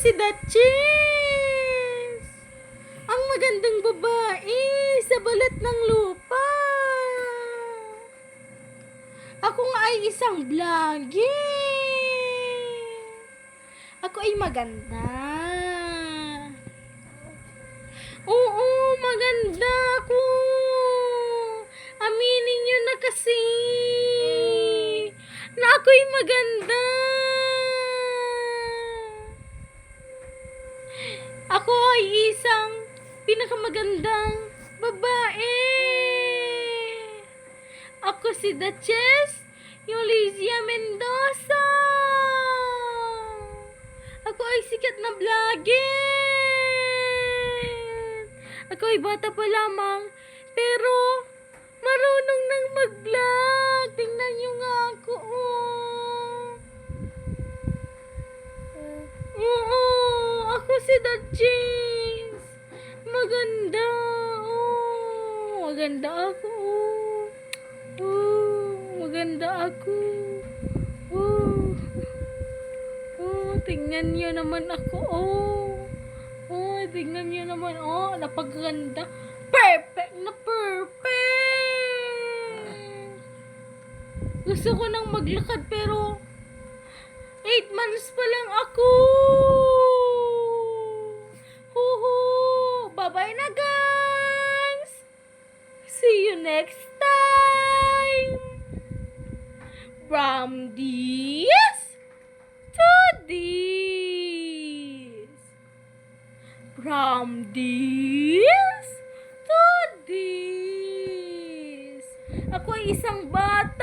si Duchess! Ang magandang babae sa balat ng lupa. Ako nga ay isang vlogger. Ako ay maganda. Oo, maganda ako. Aminin nyo na kasi na ako'y maganda. Ako ay isang pinakamagandang babae. Ako si Duchess Yulisia Mendoza. Ako ay sikat na vlogger. Ako ay bata pa lamang, pero marunong nang mag-vlog. Tingnan nyo nga ako, oh. Oo, ako si Duchess. Maganda, oh. Maganda ako, oh. Oh, maganda ako. Oh. Oh, tingnan nyo naman ako, oh. Oh, tingnan nyo naman, oh. Napaganda. Perfect na perfect. Gusto ko nang maglakad pero 8 months pa lang ako. Huhu. Bye-bye na, guys. See you next time. From this to this. From this to this. Ako ay isang bata.